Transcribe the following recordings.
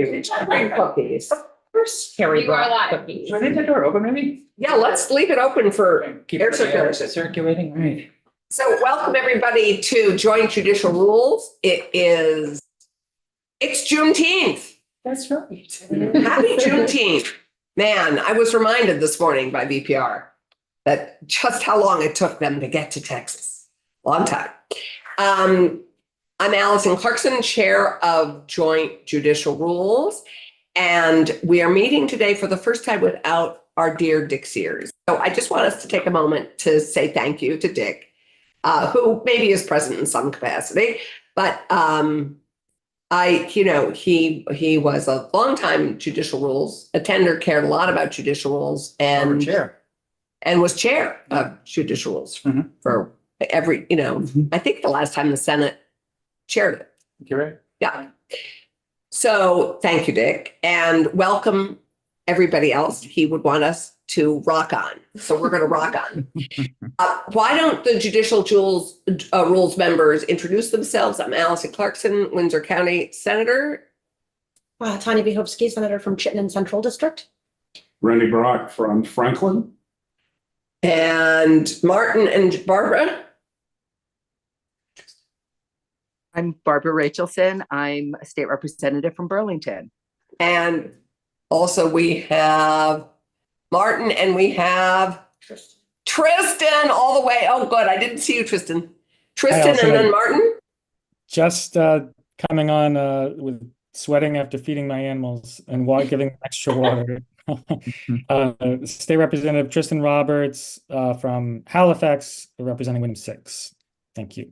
Cherry cookies. First cherry cookies. Should I leave the door open maybe? Yeah, let's leave it open for Keep air the air circulation. circulating, right? So welcome everybody to Joint Judicial Rules. It's Juneteenth. That's right. Happy Juneteenth. Man, I was reminded this morning by VPR that just how long it took them to get to Texas. Long time. I'm Allison Clarkson, Chair of Joint Judicial Rules, and we are meeting today for the first time without our dear Dick Sears. So I just want us to take a moment to say thank you to Dick, who maybe is present in some capacity, but he was a longtime Judicial Rules attender, cared a lot about Judicial Rules, and was chair of Judicial Rules for every, I think the last time the Senate chaired it. You're right. Yeah. So thank you, Dick, and welcome everybody else he would want us to rock on. So we're going to rock on. Why don't the Judicial Rules members introduce themselves? I'm Allison Clarkson, Windsor County Senator. Tanya Bichowski, Senator from Chittenden Central District. Randy Brock from Franklin. And Martin and Barbara. I'm Barbara Rachelson. I'm a state representative from Burlington. And also we have Martin and we have Tristan all the way. Oh, good. I didn't see you, Tristan. Tristan and then Martin. Just coming on with sweating after feeding my animals and giving extra water. State Representative Tristan Roberts from Halifax, representing Wyndham 6. Thank you.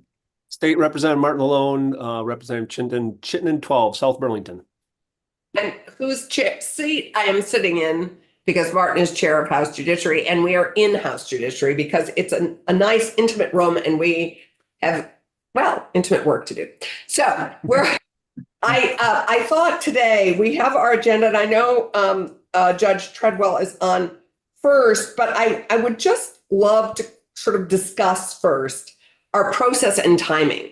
State Representative Martin Malone, representing Chittenden 12, South Burlington. And whose seat I am sitting in, because Martin is chair of House Judiciary and we are in House Judiciary because it's a nice intimate room and we have, intimate work to do. So I thought today we have our agenda, and I know Judge Treadwell is on first, but I would just love to sort of discuss first our process and timing.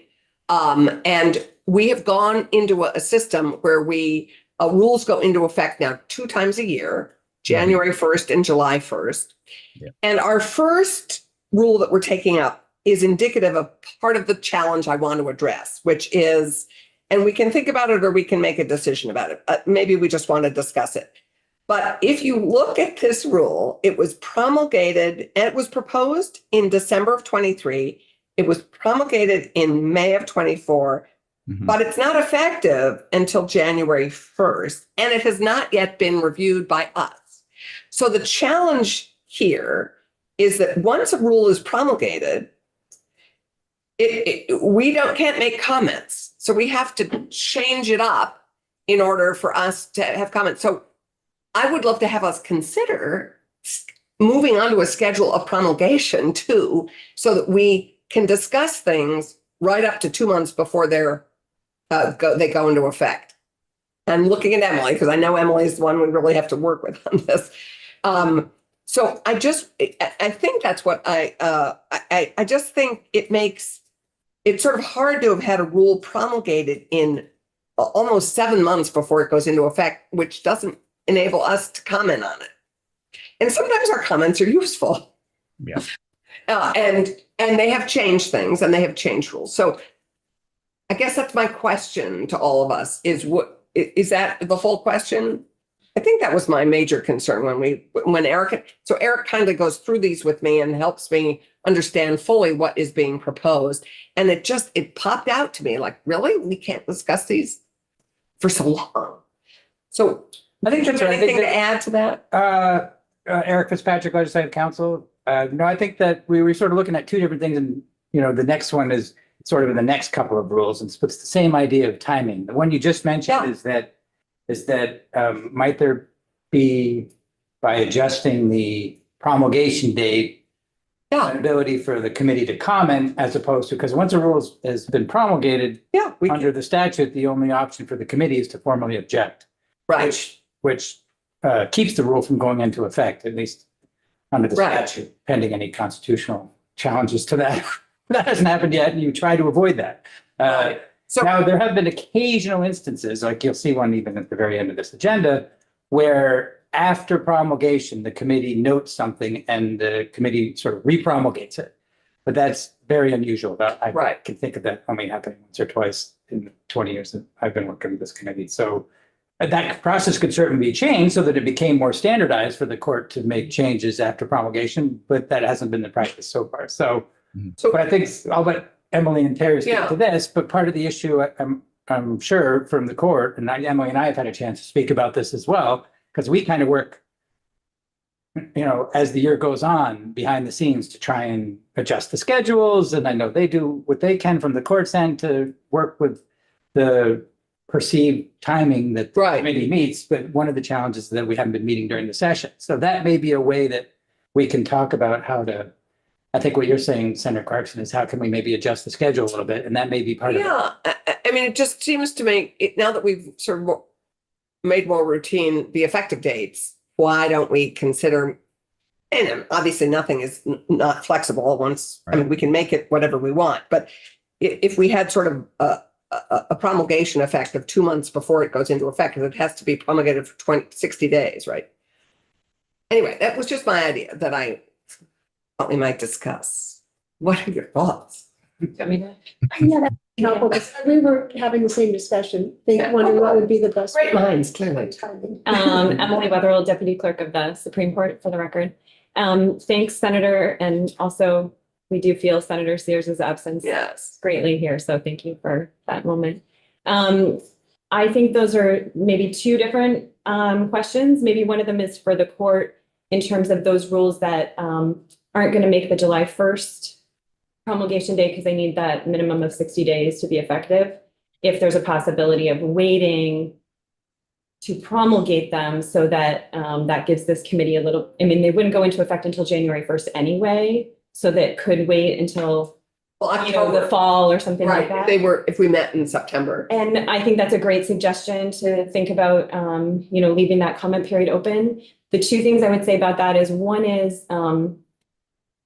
And we have gone into a system where rules go into effect now 2 times a year, January 1st and July 1st. Yeah. And our first rule that we're taking up is indicative of part of the challenge I want to address, which is, and we can think about it or we can make a decision about it. Maybe we just want to discuss it. But if you look at this rule, it was promulgated and it was proposed in December of 23. It was promulgated in May of 24, but it's not effective until January 1st, and it has not yet been reviewed by us. So the challenge here is that once a rule is promulgated, we can't make comments. So we have to change it up in order for us to have comments. So I would love to have us consider moving on to a schedule of promulgation too, so that we can discuss things right up to 2 months before they go into effect. I'm looking at Emily because I know Emily is the one we really have to work with on this. So I think that's what I just think it makes it sort of hard to have had a rule promulgated in almost 7 months before it goes into effect, which doesn't enable us to comment on it. And sometimes our comments are useful. Yeah. And they have changed things and they have changed rules. So I guess that's my question to all of us is that the full question? I think that was my major concern when Eric kind of goes through these with me and helps me understand fully what is being proposed. And it popped out to me like, really? We can't discuss these for so long. So I think that's anything to add to that? Eric Fitzpatrick, Legislative Counsel. No, I think that we were sort of looking at 2 different things, and the next one is sort of in the next couple of rules, and it's the same idea of timing. The one you just mentioned is that might there be, by adjusting the promulgation date, an ability for the committee to comment, as opposed to, because once a rule has been promulgated under the statute, the only option for the committee is to formally object, right? Which keeps the rule from going into effect, at least under the statute, pending any constitutional challenges to that. That hasn't happened yet, and you try to avoid that. So, Now, there have been occasional instances, like you'll see one even at the very end of this agenda, where after promulgation, the committee notes something and the committee sort of repromulgates it. But that's very unusual. I Right. can think of that only happening once or twice in the 20 years that I've been working with this committee. So that process could certainly be changed so that it became more standardized for the court to make changes after promulgation, but that hasn't been the practice so far. So, but I think I'll let Emily and Terry speak Yeah. to this, but part of the issue, I'm sure from the court, and Emily and I have had a chance to speak about this as well, because we kind of work, as the year goes on behind the scenes to try and adjust the schedules. And I know they do what they can from the court's end to work with the perceived timing that the Right. committee meets. But one of the challenges is that we haven't been meeting during the session. So that may be a way that we can talk about how to, I think what you're saying, Senator Clarkson, is how can we maybe adjust the schedule a little bit? And that may be part of it. yeah, I mean, it just seems to me, now that we've sort of made more routine the effective dates, why don't we consider, and obviously nothing is not flexible once, I mean, we can make it whatever we want, but if we had sort of a promulgation effect of 2 months before it goes into effect, because it has to be promulgated for 60 days, right? Anyway, that was just my idea that I thought we might discuss. What are your thoughts? Yeah, that's helpful, because we were having the same discussion, wondering what would be the best. Great minds, clearly. timing. Emily Wetherell, Deputy Clerk of the Supreme Court, for the record. Thanks, Senator, and also we do feel Senator Sears' absence Yes. greatly here, so thank you for that moment. I think those are maybe two different questions. Maybe one of them is for the court in terms of those rules that aren't going to make the July 1st promulgation date because they need that minimum of 60 days to be effective. If there's a possibility of waiting to promulgate them so that that gives this committee a little, I mean, they wouldn't go into effect until January 1st anyway, so that could wait until the fall or something like that. If we met in September. And I think that's a great suggestion to think about, leaving that comment period open. The two things I would say about that is, one is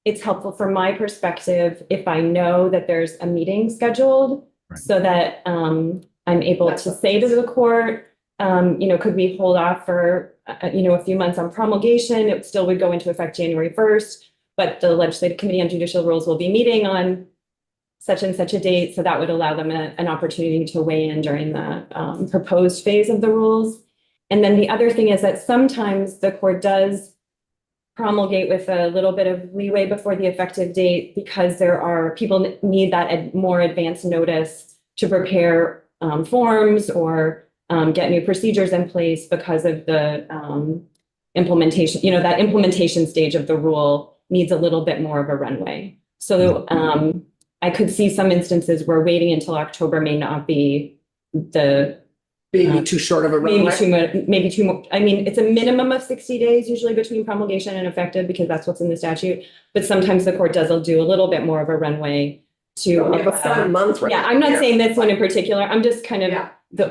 it's helpful from my perspective if I know that there's a meeting scheduled, so that I'm able to say to the court, could we hold off for, a few months on promulgation? It still would go into effect January 1st, but the Legislative Committee on Judicial Rules will be meeting on such and such a date. So that would allow them an opportunity to weigh in during the proposed phase of the rules. And then the other thing is that sometimes the court does promulgate with a little bit of leeway before the effective date, because people need that more advanced notice to prepare forms or get new procedures in place because of the implementation. That implementation stage of the rule needs a little bit more of a runway. So I could see some instances where waiting until October may not be Maybe too short of a runway. maybe too much. I mean, it's a minimum of 60 days usually between promulgation and effective, because that's what's in the statute. But sometimes the court does do a little bit more of a runway to We have a 7 month. yeah, I'm not saying this one in particular. I'm just kind of, Yeah.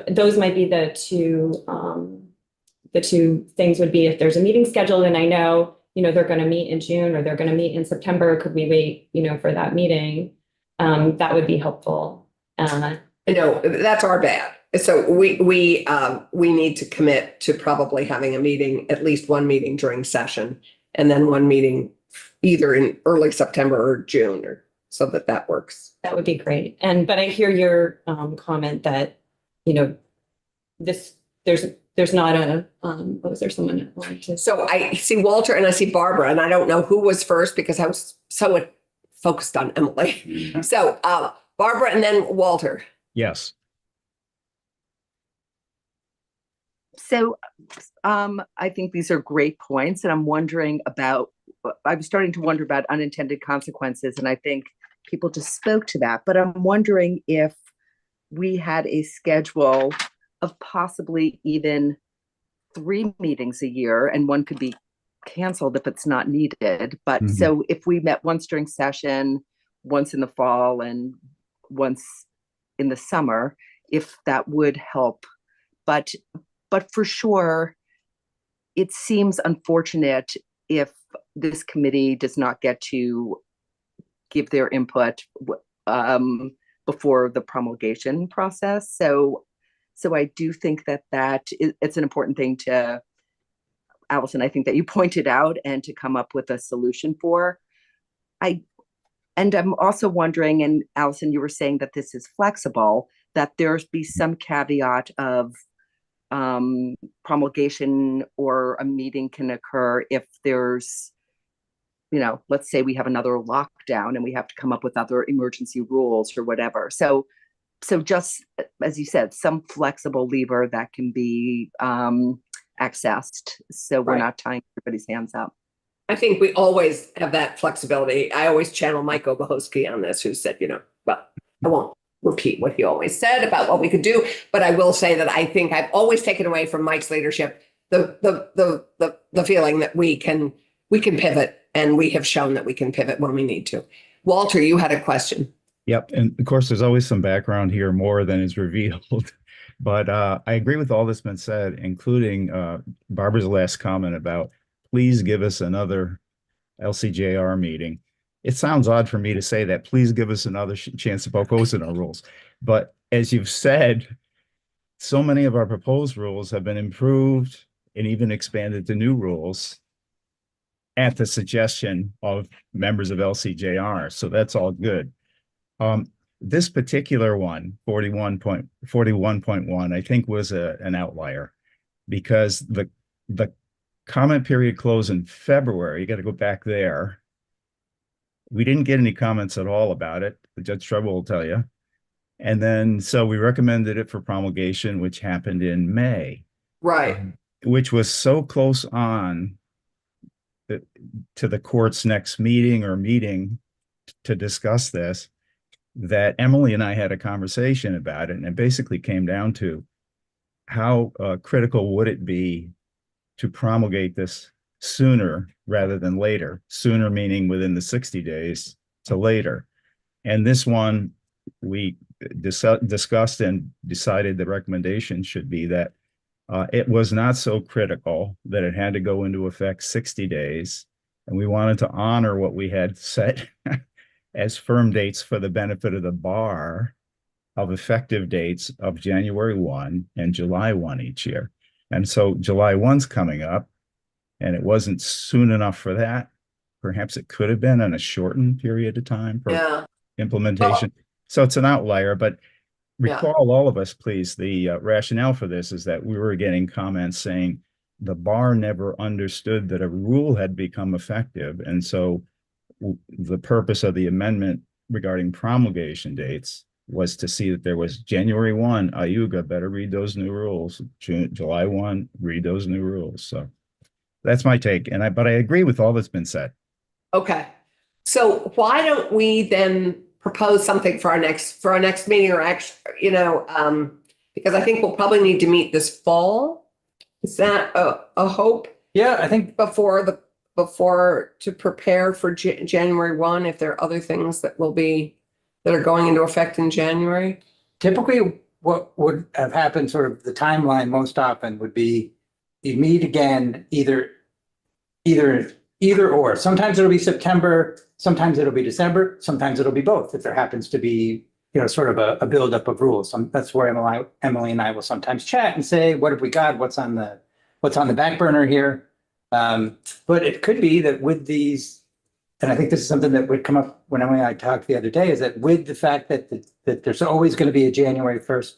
those might be the two things would be if there's a meeting scheduled and I know, they're going to meet in June or they're going to meet in September. Could we wait, for that meeting? That would be helpful. That's our bad. So we need to commit to probably having a meeting, at least one meeting during session, and then one meeting either in early September or June, or so that works. That would be great. But I hear your comment that, there's not a, was there someone that wanted to? So I see Walter and I see Barbara, and I don't know who was first because I was so focused on Emily. So Barbara and then Walter. Yes. So I think these are great points, and I'm starting to wonder about unintended consequences, and I think people just spoke to that, but I'm wondering if we had a schedule of possibly even 3 meetings a year, and one could be canceled if it's not needed. But so if we met once during session, once in the fall, and once in the summer, if that would help. But for sure, it seems unfortunate if this committee does not get to give their input before the promulgation process. So I do think it's an important thing to, Allison, I think that you pointed out, and to come up with a solution for. And I'm also wondering, and Allison, you were saying that this is flexible, that there's be some caveat of promulgation, or a meeting can occur if there's, let's say we have another lockdown and we have to come up with other emergency rules or whatever. So just, as you said, some flexible lever that can be accessed. So we're Right. not tying everybody's hands up. I think we always have that flexibility. I always channel Mike Obahoski on this, who said, well, I won't repeat what he always said about what we could do, but I will say that I think I've always taken away from Mike's leadership the feeling that we can pivot, and we have shown that we can pivot when we need to. Walter, you had a question. Yep. And of course, there's always some background here more than is revealed. But I agree with all that's been said, including Barbara's last comment about, please give us another LCJR meeting. It sounds odd for me to say that. Please give us another chance to propose in our rules. But as you've said, so many of our proposed rules have been improved and even expanded to new rules at the suggestion of members of LCJR. So that's all good. This particular one, 41.1, I think was an outlier, because the comment period closed in February. You got to go back there. We didn't get any comments at all about it. Judge Treadwell will tell you. And then, so we recommended it for promulgation, which happened in May. Right. Which was so close on to the court's next meeting to discuss this, that Emily and I had a conversation about it, and it basically came down to how critical would it be to promulgate this sooner rather than later. Sooner meaning within the 60 days to later. And this one, we discussed and decided the recommendation should be that it was not so critical that it had to go into effect 60 days. And we wanted to honor what we had set as firm dates for the benefit of the bar of effective dates of January 1 and July 1 each year. And so July 1's coming up, and it wasn't soon enough for that. Perhaps it could have been on a shortened period of time for implementation. So it's an outlier, but recall all of us, please, the rationale for this is that we were getting comments saying the bar never understood that a rule had become effective. And so the purpose of the amendment regarding promulgation dates was to see that there was January 1, IUGA, better read those new rules. July 1, read those new rules. So that's my take. But I agree with all that's been said. Okay. So why don't we then propose something for our next meeting, or actually, because I think we'll probably need to meet this fall. Is that a hope? Yeah, I think before to prepare for January 1, if there are other things that are going into effect in January. typically what would have happened, sort of the timeline most often would be you meet again either or. Sometimes it'll be September, sometimes it'll be December, sometimes it'll be both if there happens to be, sort of a buildup of rules. That's where Emily and I will sometimes chat and say, what have we got? What's on the back burner here? But it could be that with these, and I think this is something that would come up when Emily and I talked the other day, is that with the fact that there's always going to be a January 1st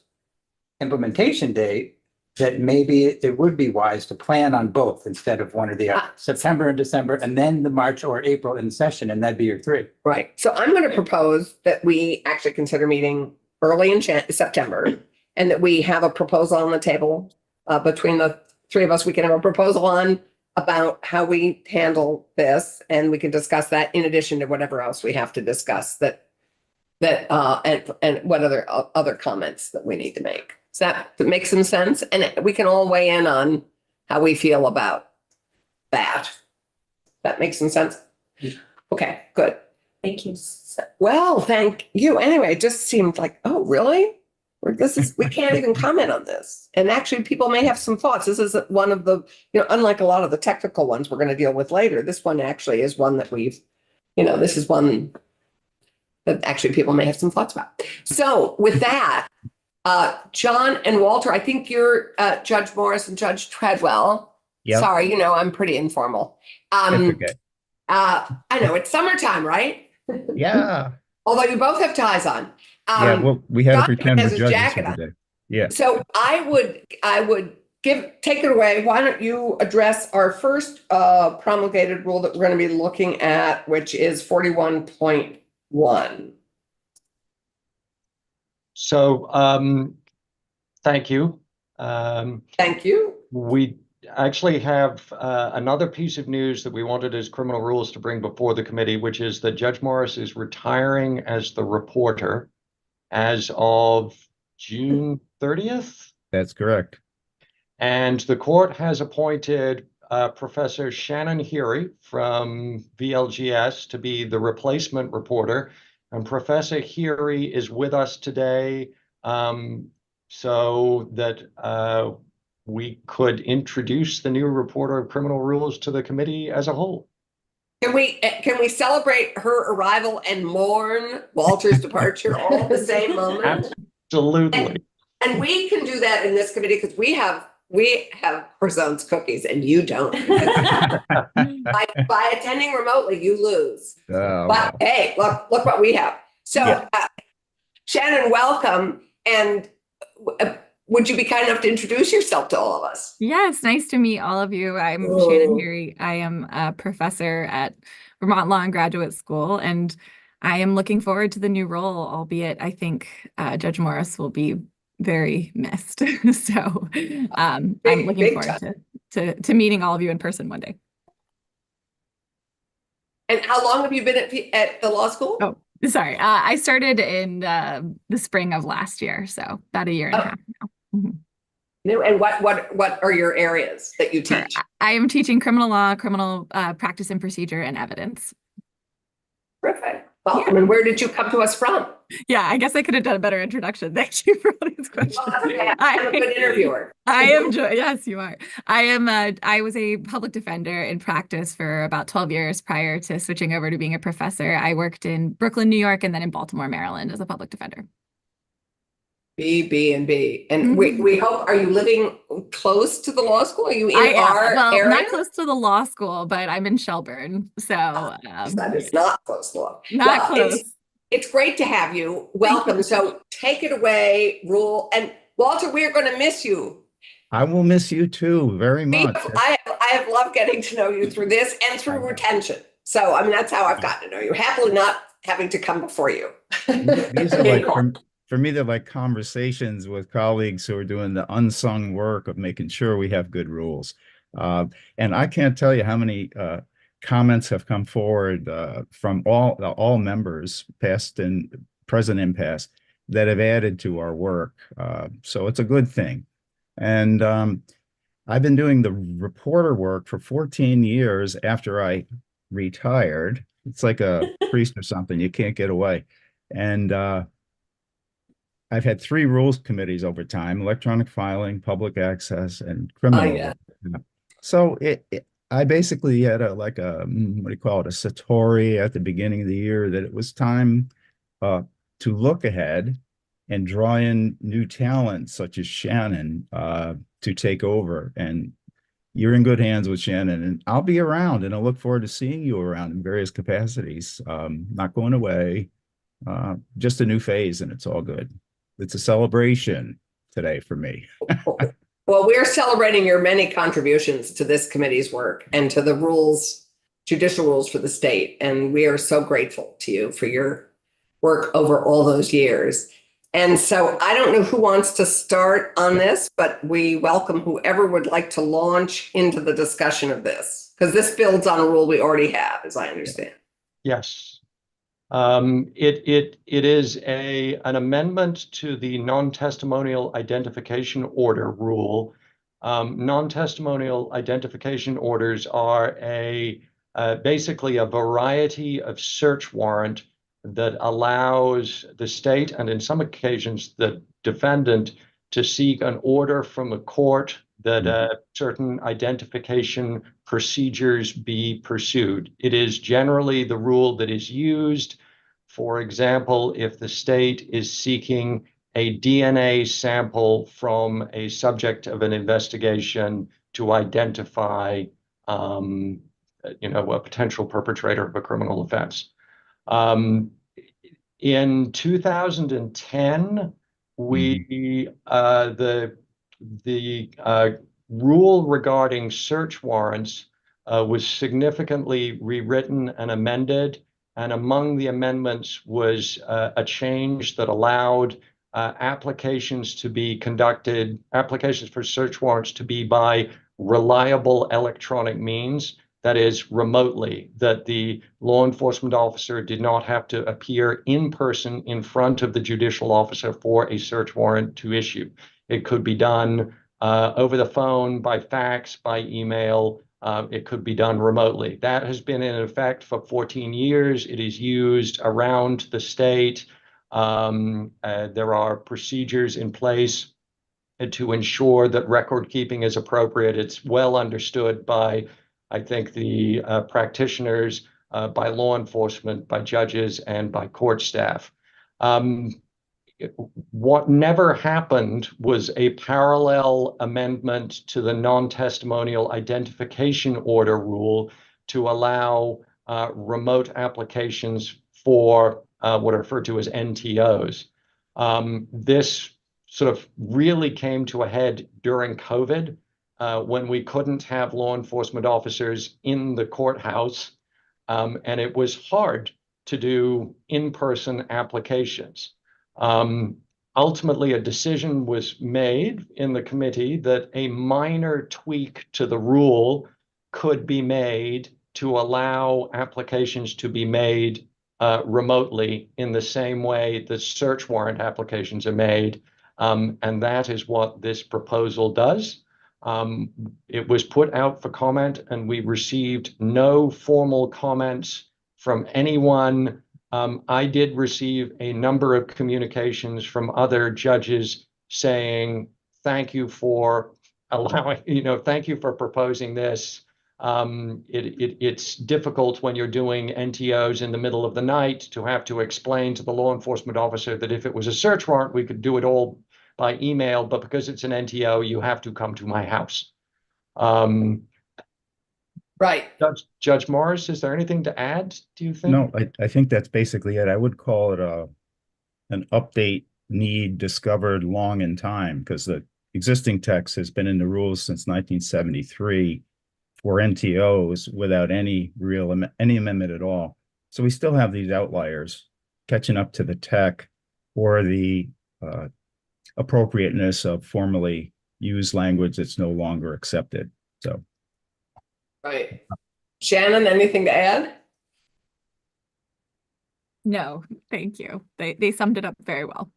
implementation date, that maybe it would be wise to plan on both instead of one or the other, September and December, and then the March or April in session, and that'd be your three. Right. So I'm going to propose that we actually consider meeting early in September, and that we have a proposal on the table between the three of us. We can have a proposal on about how we handle this, and we can discuss that in addition to whatever else we have to discuss and what other comments that we need to make. Does that make some sense? And we can all weigh in on how we feel about that. That makes some sense? Okay, good. Thank you. Well, thank you. Anyway, it just seemed like, oh, really? We can't even comment on this. And actually, people may have some thoughts. This is one of the, unlike a lot of the technical ones we're going to deal with later, this one actually is one that this is one that actually people may have some thoughts about. So with that, John and Walter, I think you're Judge Morris and Judge Treadwell. Yep. Sorry, I'm pretty informal. That's okay. I know it's summertime, right? Yeah. Although you both have ties on. Yeah, well, we had to John pretend has we're his judges jacket for on. the day. Yeah. So I would take it away. Why don't you address our first promulgated rule that we're going to be looking at, which is 41.1. So, thank you. Thank you. We actually have another piece of news that we wanted as criminal rules to bring before the committee, which is that Judge Morris is retiring as the reporter as of June 30th. That's correct. And the court has appointed Professor Shannon Heary from VLGS to be the replacement reporter. And Professor Heary is with us today so that we could introduce the new reporter of criminal rules to the committee as a whole. Can we celebrate her arrival and mourn Walter's departure all at the same moment? Absolutely. And we can do that in this committee because we have Croissant's cookies and you don't. by attending remotely, you lose. Oh, But hey, look what we have. So Yeah. Shannon, welcome. And would you be kind enough to introduce yourself to all of us? Yes, nice to meet all of you. I'm Oh. Shannon Heary. I am a professor at Vermont Law and Graduate School, and I am looking forward to the new role, albeit I think Judge Morris will be very missed. So I'm looking big forward to meeting all of you in person one day. And how long have you been at the law school? Oh, sorry. I started in the spring of last year, so about a year and a half now. Mhm. And what are your areas that you teach? I am teaching criminal law, criminal practice and procedure, and evidence. Perfect. Well, I mean, where did you come to us from? Yeah, I guess I could have done a better introduction. Thank you for all these questions. Well, that's okay. I'm a good interviewer. Yes, you are. I was a public defender in practice for about 12 years prior to switching over to being a professor. I worked in Brooklyn, New York, and then in Baltimore, Maryland as a public defender. B. And we hope, are you living close to the law school? Are you in our area? Not close to the law school, but I'm in Shelburne. So that is not close to law. Not close. It's great to have you. Welcome. So take it away, Rule. And Walter, we're going to miss you. I will miss you too very much. I have loved getting to know you through this and through retention. So, I mean, that's how I've gotten to know you. Happily not having to come before you. These are like, for me, they're like conversations with colleagues who are doing the unsung work of making sure we have good rules. And I can't tell you how many comments have come forward from all members, past and present and past, that have added to our work. So it's a good thing. And I've been doing the reporter work for 14 years after I retired. It's like a priest or something. You can't get away. And I've had 3 rules committees over time: electronic filing, public access, and criminal. Oh, yeah. So I basically had a what do you call it, a satori at the beginning of the year that it was time to look ahead and draw in new talent such as Shannon to take over. And you're in good hands with Shannon, and I'll be around, and I look forward to seeing you around in various capacities. Not going away, just a new phase, and it's all good. It's a celebration today for me. Well, we're celebrating your many contributions to this committee's work and to the rules, judicial rules for the state. And we are so grateful to you for your work over all those years. And so I don't know who wants to start on this, but we welcome whoever would like to launch into the discussion of this, because this builds on a rule we already have, as I understand. Yes. It is an amendment to the non-testimonial identification order rule. Non-testimonial identification orders are basically a variety of search warrant that allows the state, and in some occasions the defendant, to seek an order from a court that certain identification procedures be pursued. It is generally the rule that is used For example, if the state is seeking a DNA sample from a subject of an investigation to identify, a potential perpetrator of a criminal offense. In 2010, the rule regarding search warrants was significantly rewritten and amended. And among the amendments was a change that allowed applications for search warrants to be by reliable electronic means, that is remotely, that the law enforcement officer did not have to appear in person in front of the judicial officer for a search warrant to issue. It could be done over the phone, by fax, by email. It could be done remotely. That has been in effect for 14 years. It is used around the state. There are procedures in place to ensure that record keeping is appropriate. It's well understood by, I think, the practitioners, by law enforcement, by judges, and by court staff. What never happened was a parallel amendment to the non-testimonial identification order rule to allow remote applications for what are referred to as NTOs. This sort of really came to a head during COVID, when we couldn't have law enforcement officers in the courthouse, and it was hard to do in-person applications. Ultimately, a decision was made in the committee that a minor tweak to the rule could be made to allow applications to be made remotely in the same way that search warrant applications are made. And that is what this proposal does. It was put out for comment, and we received no formal comments from anyone. I did receive a number of communications from other judges saying, thank you for thank you for proposing this. It's difficult when you're doing NTOs in the middle of the night to have to explain to the law enforcement officer that if it was a search warrant, we could do it all by email, but because it's an NTO, you have to come to my house. Right. Judge Morris, is there anything to add, do you think? No, I think that's basically it. I would call it an update need discovered long in time, because the existing text has been in the rules since 1973 for NTOs without any amendment at all. So we still have these outliers catching up to the tech or the appropriateness of formally used language that's no longer accepted. So. Right. Shannon, anything to add? No, thank you. They summed it up very well.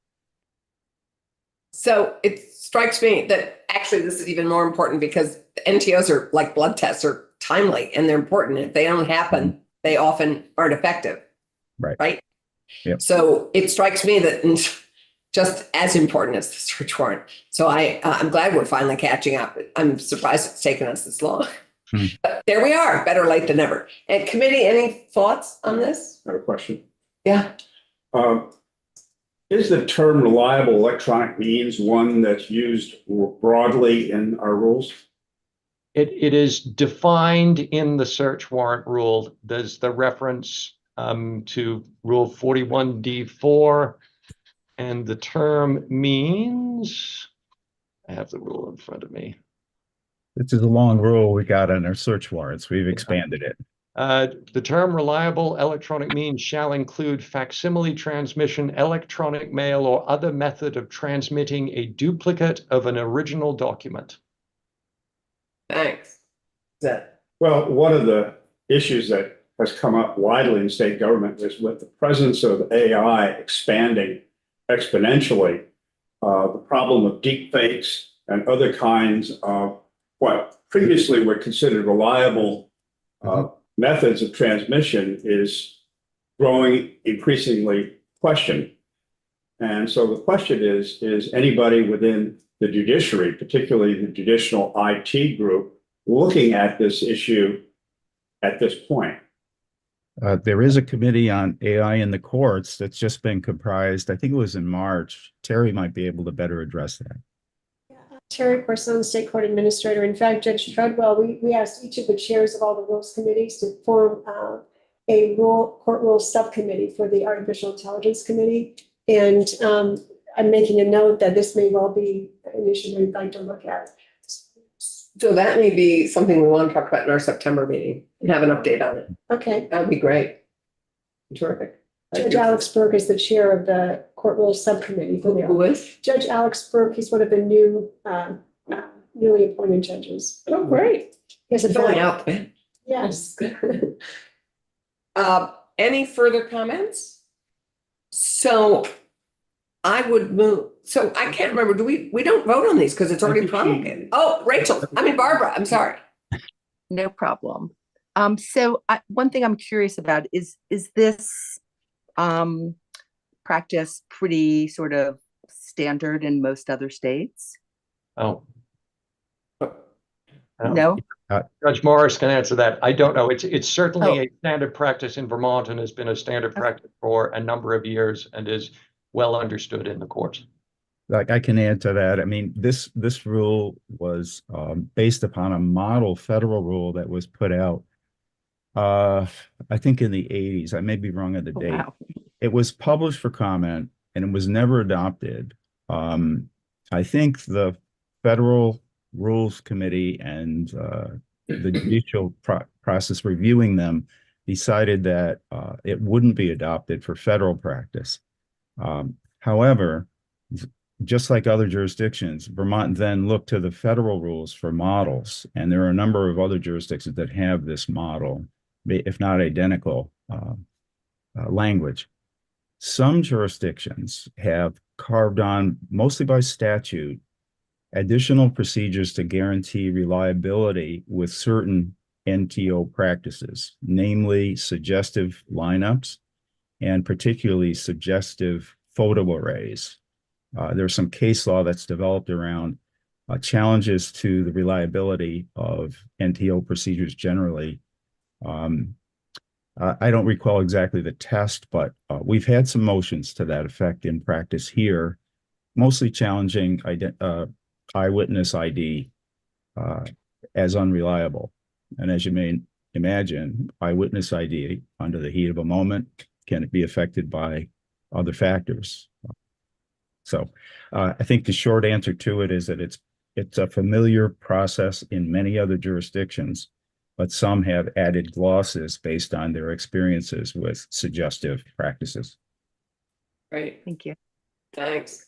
So it strikes me that actually this is even more important, because NTOs are like blood tests, are timely and they're important. If they don't happen, they often aren't effective. Right. Right. Yep. So it strikes me that just as important as the search warrant. So I'm glad we're finally catching up. I'm surprised it's taken us this long. But there we are, better late than never. And committee, any thoughts on this? I have a question. Yeah. Is the term reliable electronic means one that's used more broadly in our rules? It is defined in the search warrant rule. There's the reference to Rule 41D4, and the term means, I have the rule in front of me. This is a long rule we got on our search warrants. We've expanded it. The term reliable electronic means shall include facsimile transmission, electronic mail, or other method of transmitting a duplicate of an original document. Thanks. Well, one of the issues that has come up widely in state government is with the presence of AI expanding exponentially, the problem of deep fakes and other kinds of what previously were considered reliable methods of transmission is growing increasingly questioned. And so the question is anybody within the judiciary, particularly the judicial IT group, looking at this issue at this point? There is a committee on AI in the courts that's just been comprised. I think it was in March. Terry might be able to better address that. Terry Corson, State Court Administrator. In fact, Judge Treadwell, we asked each of the chairs of all the rules committees to form a court rules subcommittee for the Artificial Intelligence Committee. And I'm making a note that this may well be an issue we'd like to look at. So that may be something we want to talk about in our September meeting and have an update on it. Okay. That'd be great. Terrific. Judge Alex Burke is the chair of the court rules subcommittee. Who is? Judge Alex Burke, he's one of the newly appointed judges. Oh, great. He has a Filling very, out, man. yes. Any further comments? So I would move, so I can't remember, we don't vote on these because it's already promulgated. Oh, Barbara, I'm sorry. No problem. One thing I'm curious about is this practice pretty sort of standard in most other states? Oh. No? Judge Morris can answer that. I don't know. It's certainly Oh. a standard practice in Vermont and has been a standard practice for a number of years and is well understood in the courts. Like I can add to that. I mean, this rule was based upon a model federal rule that was put out, I think in the 80s. I may be wrong on the date. Wow. It was published for comment and it was never adopted. I think the Federal Rules Committee and the judicial process reviewing them decided that it wouldn't be adopted for federal practice. However, just like other jurisdictions, Vermont then looked to the federal rules for models, and there are a number of other jurisdictions that have this model, if not identical, language. Some jurisdictions have carved on, mostly by statute, additional procedures to guarantee reliability with certain NTO practices, namely suggestive lineups and particularly suggestive photo arrays. There's some case law that's developed around challenges to the reliability of NTO procedures generally. I don't recall exactly the test, but we've had some motions to that effect in practice here, mostly challenging eyewitness ID as unreliable. And as you may imagine, eyewitness ID under the heat of a moment can be affected by other factors. So I think the short answer to it is that it's a familiar process in many other jurisdictions, but some have added glosses based on their experiences with suggestive practices. Great. Thank you. Thanks.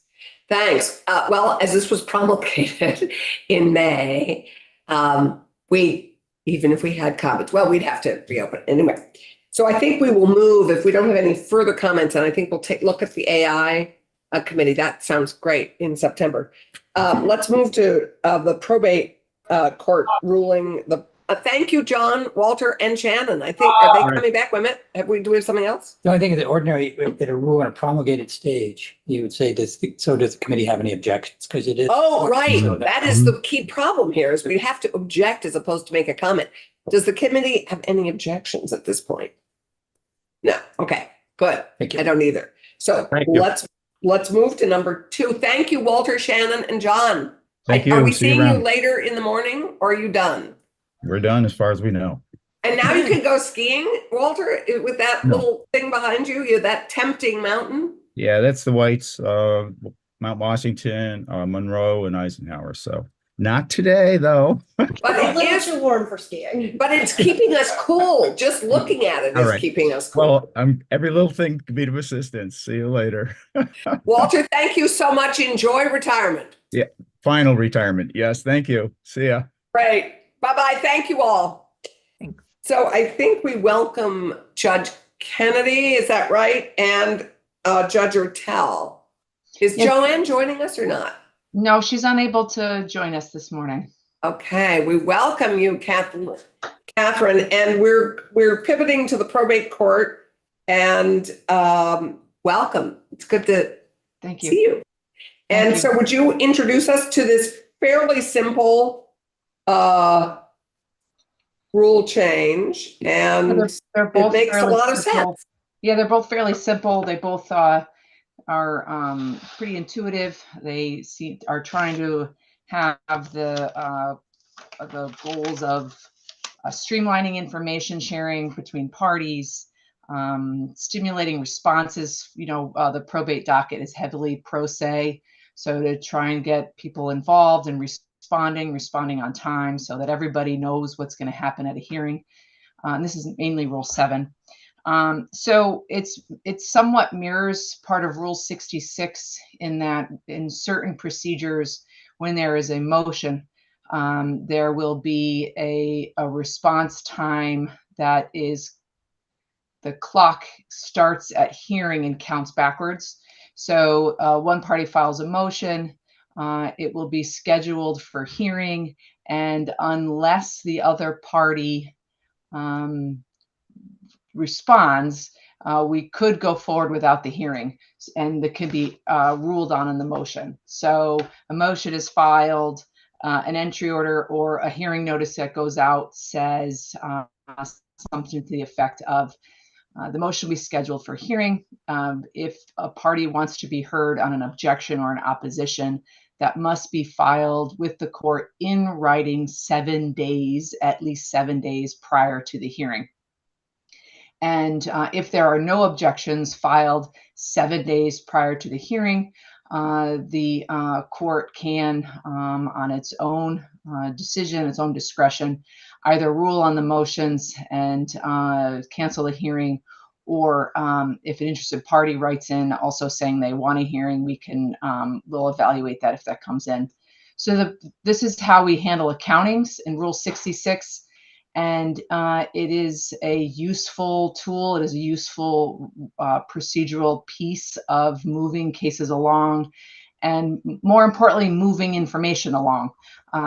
Well, as this was promulgated in May, even if we had comments, well, we'd have to reopen anyway. So I think we will move if we don't have any further comments, and I think we'll take a look at the AI committee. That sounds great in September. Let's move to the probate court ruling. Thank you, John, Walter, and Shannon. I think, are they coming back? Wait a minute. Do we have something else? The only thing is that ordinary, that a rule on a promulgated stage, you would say, does the committee have any objections? Because it is. Oh, right. So That is the key problem here is we have to object as opposed to make a comment. Does the committee have any objections at this point? No. Okay, good. Thank you. I don't either. So Thank you. let's move to number 2. Thank you, Walter, Shannon, and John. Thank you. Are we See you seeing you around. later in the morning or are you done? We're done as far as we know. And now you can go skiing, Walter, with that No. little thing behind you, that tempting mountain. Yeah, that's the Whites, Mount Washington, Monroe, and Eisenhower. So not today, though. But A it little is, too warm for skiing. but it's keeping us cool. Just looking at it All is right. keeping us cool. Well, every little thing can be of assistance. See you later. Walter, thank you so much. Enjoy retirement. Final retirement. Yes, thank you. See ya. Great. Bye-bye. Thank you all. Thanks. So I think we welcome Judge Kennedy, is that right? And Judge Ertel. Is Yes. Joanne joining us or not? No, she's unable to join us this morning. Okay, we welcome you, Catherine, and we're pivoting to the probate court. And welcome. It's good to Thank you. see you. And you. so would you introduce us to this fairly simple rule change, and They're it both makes a fairly lot of simple. sense. Yeah, they're both fairly simple. They both are pretty intuitive. They are trying to have the goals of streamlining information sharing between parties, stimulating responses. The probate docket is heavily pro se, so to try and get people involved and responding on time so that everybody knows what's going to happen at a hearing. This is mainly Rule 7. So it somewhat mirrors part of Rule 66 in that in certain procedures, when there is a motion, there will be a response time that is, the clock starts at hearing and counts backwards. So one party files a motion, it will be scheduled for hearing, and unless the other party responds, we could go forward without the hearing, and that could be ruled on in the motion. So a motion is filed, an entry order or a hearing notice that goes out says something to the effect of the motion will be scheduled for hearing. If a party wants to be heard on an objection or an opposition, that must be filed with the court in writing 7 days, at least 7 days prior to the hearing. And if there are no objections filed 7 days prior to the hearing, the court can, on its own decision, its own discretion, either rule on the motions and cancel the hearing, or if an interested party writes in also saying they want a hearing, we'll evaluate that if that comes in. So this is how we handle accountings in Rule 66. And it is a useful tool. It is a useful procedural piece of moving cases along, and more importantly, moving information along,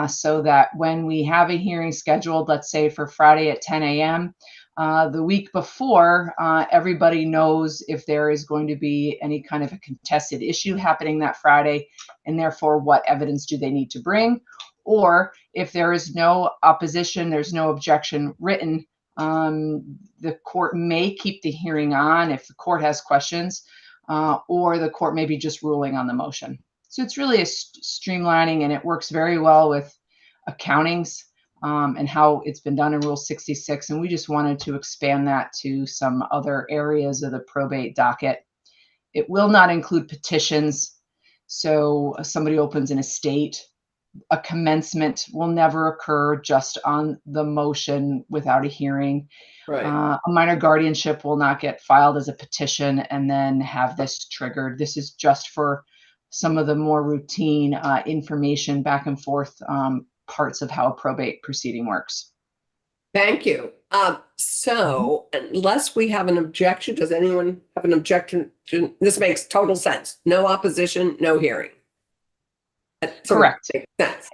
so that when we have a hearing scheduled, let's say for Friday at 10 a.m., the week before, everybody knows if there is going to be any kind of a contested issue happening that Friday, and therefore what evidence do they need to bring. Or if there is no opposition, there's no objection written, the court may keep the hearing on if the court has questions, or the court may be just ruling on the motion. So it's really a streamlining, and it works very well with accountings and how it's been done in Rule 66. And we just wanted to expand that to some other areas of the probate docket. It will not include petitions. So somebody opens an estate, a commencement will never occur just on the motion without a hearing. Right. A minor guardianship will not get filed as a petition and then have this triggered. This is just for some of the more routine information back and forth parts of how a probate proceeding works. Thank you. So unless we have an objection, does anyone have an objection? This makes total sense. No opposition, no hearing. Correct.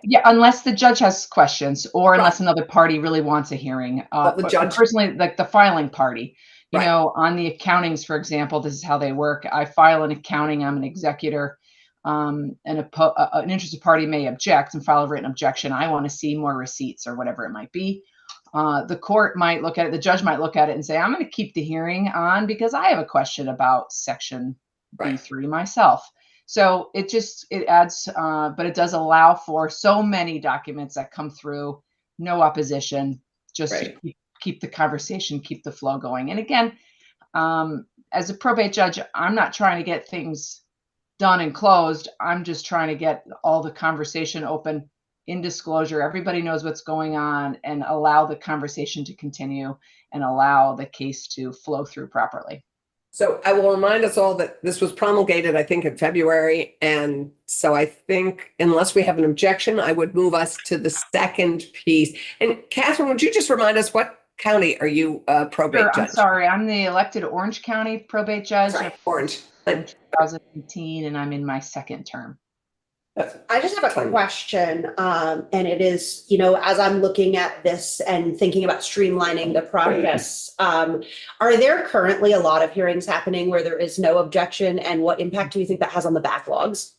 Yeah, unless the judge has questions, or unless another party really wants a hearing. The judge, personally, like the filing party, you know, on the accountings, for example, this is how they work. I file an accounting, I'm an executor, and an interested party may object and file a written objection. I want to see more receipts or whatever it might be. The court might look at it, the judge might look at it and say, I'm going to keep the hearing on because I have a question about section B3 myself. So it adds, but it does allow for so many documents that come through, no opposition, just to keep the conversation, keep the flow going. And again, as a probate judge, I'm not trying to get things done and closed. I'm just trying to get all the conversation open in disclosure. Everybody knows what's going on, and allow the conversation to continue and allow the case to flow through properly. So I will remind us all that this was promulgated, I think, in February. And so I think unless we have an objection, I would move us to the second piece. And Catherine, would you just remind us, what county are you probate judge? I'm sorry, I'm the elected Orange County probate judge. Orange. 2018, and I'm in my second term. I just have a question, and it is, you know, as I'm looking at this and thinking about streamlining the process, are there currently a lot of hearings happening where there is no objection, and what impact do you think that has on the backlogs?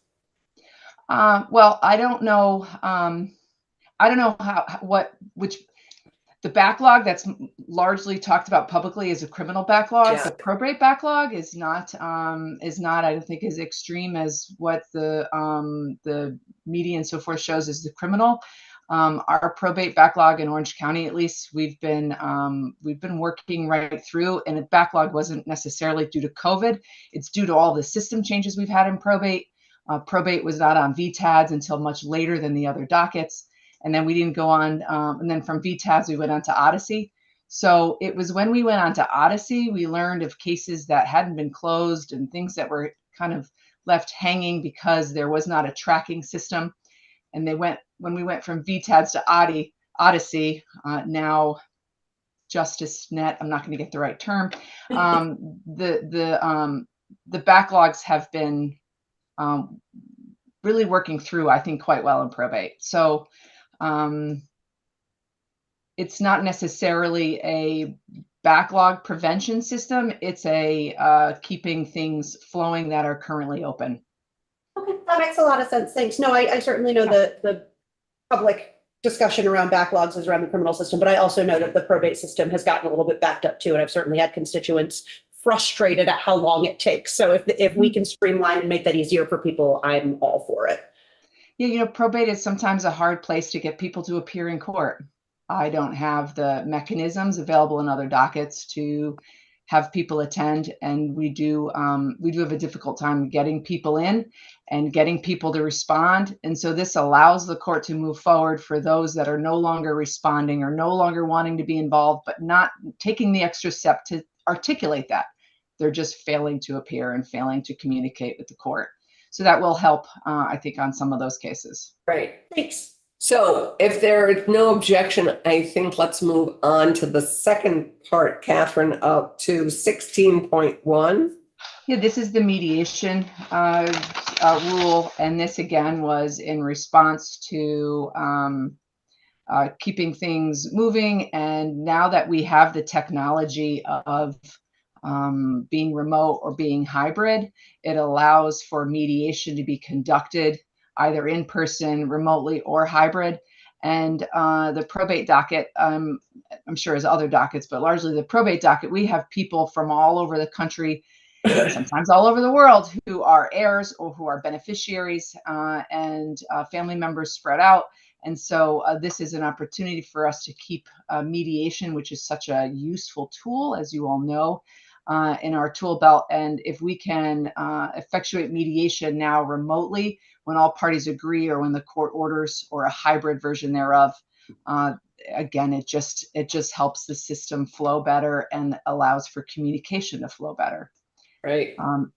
Well, I don't know. I don't know which The backlog that's largely talked about publicly is a criminal backlog. Yeah. The probate backlog is not, I don't think, as extreme as what the media and so forth shows as the criminal. Our probate backlog in Orange County, at least, we've been working right through, and the backlog wasn't necessarily due to COVID. It's due to all the system changes we've had in probate. Probate was not on VTADs until much later than the other dockets. And then we didn't go on, and then from VTABs, we went on to Odyssey. So it was when we went on to Odyssey, we learned of cases that hadn't been closed and things that were kind of left hanging because there was not a tracking system. And when we went from VTABs to Odyssey, now JusticeNet, I'm not going to get the right term. The backlogs have been really working through, I think, quite well in probate. So it's not necessarily a backlog prevention system. It's a keeping things flowing that are currently open. Okay, that makes a lot of sense. Thanks. No, I certainly know the public discussion around backlogs is around the criminal system, but I also know that the probate system has gotten a little bit backed up too. And I've certainly had constituents frustrated at how long it takes. So if we can streamline and make that easier for people, I'm all for it. Yeah, probate is sometimes a hard place to get people to appear in court. I don't have the mechanisms available in other dockets to have people attend, and we do have a difficult time getting people in and getting people to respond. And so this allows the court to move forward for those that are no longer responding or no longer wanting to be involved, but not taking the extra step to articulate that. They're just failing to appear and failing to communicate with the court. So that will help, I think, on some of those cases. Great, thanks. So if there is no objection, I think let's move on to the second part, Catherine, up to 16.1. Yeah, this is the mediation rule. And this, again, was in response to keeping things moving. And now that we have the technology of being remote or being hybrid, it allows for mediation to be conducted either in person, remotely, or hybrid. And the probate docket, I'm sure as other dockets, but largely the probate docket, we have people from all over the country, sometimes all over the world, who are heirs or who are beneficiaries and family members spread out. And so this is an opportunity for us to keep mediation, which is such a useful tool, as you all know, in our tool belt. And if we can effectuate mediation now remotely, when all parties agree or when the court orders, or a hybrid version thereof, again, it just helps the system flow better and allows for communication to flow better. Right.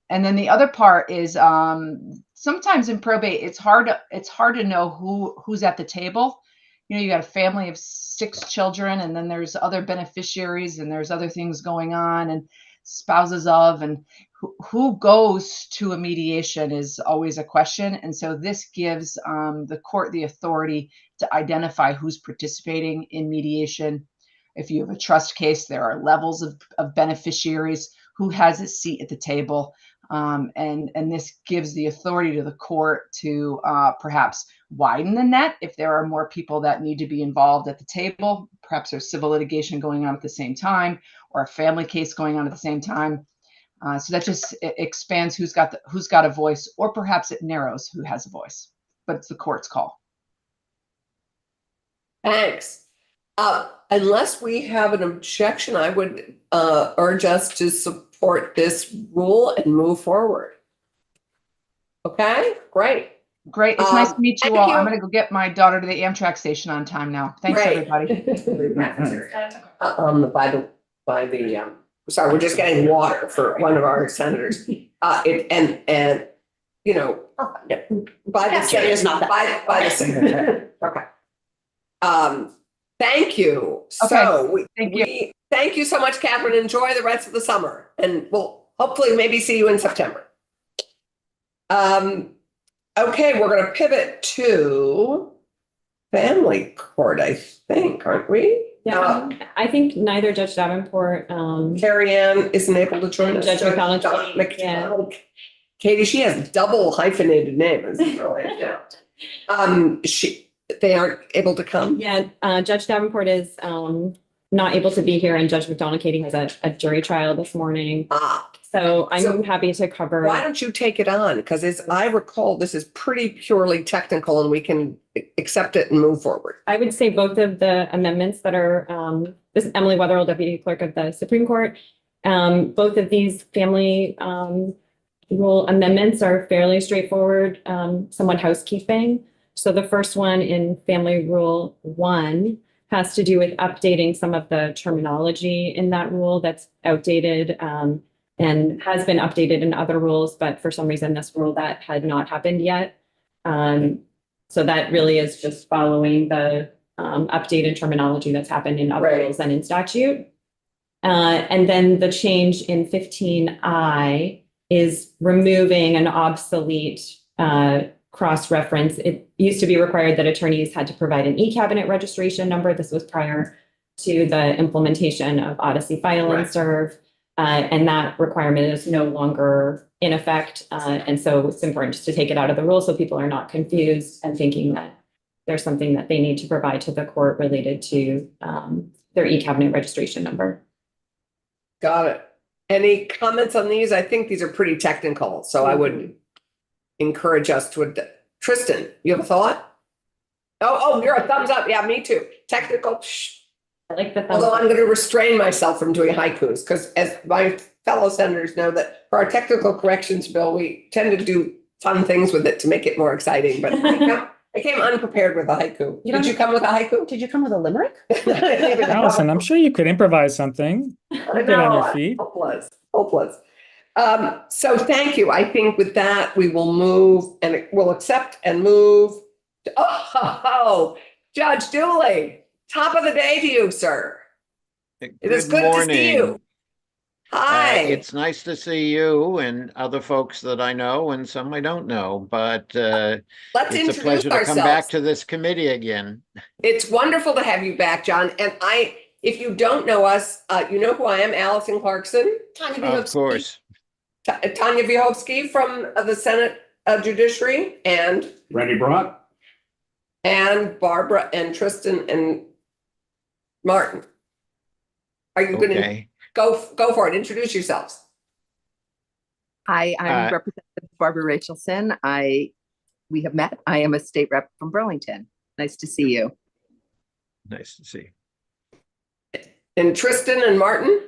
And then the other part is sometimes in probate, it's hard to know who's at the table. You got a family of 6 children, and then there's other beneficiaries, and there's other things going on, and spouses of, and who goes to a mediation is always a question. And so this gives the court the authority to identify who's participating in mediation. If you have a trust case, there are levels of beneficiaries, who has a seat at the table. And this gives the authority to the court to perhaps widen the net if there are more people that need to be involved at the table. Perhaps there's civil litigation going on at the same time, or a family case going on at the same time. So that just expands who's got a voice, or perhaps it narrows who has a voice. But it's the court's call. Thanks. Unless we have an objection, I would urge us to support this rule and move forward. Okay, great. Great. It's nice to meet you all. you. I'm going to go get my daughter to the Amtrak station on time now. Thanks, everybody. Sorry, we're just getting water for one of our senators. And you know, by the is not that by the secretary. Okay. Thank you. Okay. So Thank you. Thank you so much, Catherine. Enjoy the rest of the summer, and we'll hopefully maybe see you in September. Okay, we're going to pivot to family court, I think, aren't we? Yeah, I think neither Judge Davenport, Carrie Ann isn't able to join us. Judge McConnell, Yeah. Katie, she has double hyphenated name. Isn't it? they aren't able to come? Yeah, Judge Davenport is not able to be here, and Judge McDonald Katie has a jury trial this morning. So I'm happy to cover. Why don't you take it on? Because as I recall, this is pretty purely technical and we can accept it and move forward. I would say both of the amendments that are, this is Emily Wetherell, Deputy Clerk of the Supreme Court. Both of these family rule amendments are fairly straightforward, somewhat housekeeping. So the first one in Family Rule 1 has to do with updating some of the terminology in that rule that's outdated and has been updated in other rules, but for some reason this rule that had not happened yet. So that really is just following the updated terminology that's happened in other rules and in statute. And then the change in 15I is removing an obsolete cross-reference. It used to be required that attorneys had to provide an e-cabinet registration number. This was prior to the implementation of Odyssey File and Serve. And that requirement is no longer in effect. And so it's important just to take it out of the rule so people are not confused and thinking that there's something that they need to provide to the court related to their e-cabinet registration number. Got it. Any comments on these? I think these are pretty technical, so I would encourage us to. Tristan, you have a thought? Oh, you're a thumbs up. Yeah, me too. Technical. Shh. I like the thumbs Although up. I'm going to restrain myself from doing haikus because, as my fellow senators know, that for our technical corrections bill, we tend to do fun things with it to make it more exciting. But I came unprepared with a haiku. Did you come with a haiku? Did you come with a limerick? Allison, I'm sure you could improvise something. I Get on your know, feet. hopeless. So thank you. I think with that, we will move and we'll accept and move. Judge Dooley, top of the day to you, sir. It is good to see you. Hi. It's nice to see you and other folks that I know and some I don't know, but Let's it's a introduce pleasure to come ourselves. back to this committee again. It's wonderful to have you back, John. And if you don't know us, you know who I am, Allison Clarkson. Of course. Tanya Vyhovsky from the Senate Judiciary, and Randy Brock. and Barbara and Tristan and Martin. Are you going to Okay. go for it? Introduce yourselves. Hi, I'm Representative Barbara Rachelson. We have met. I am a state rep from Burlington. Nice to see you. Nice to see you. And Tristan and Martin.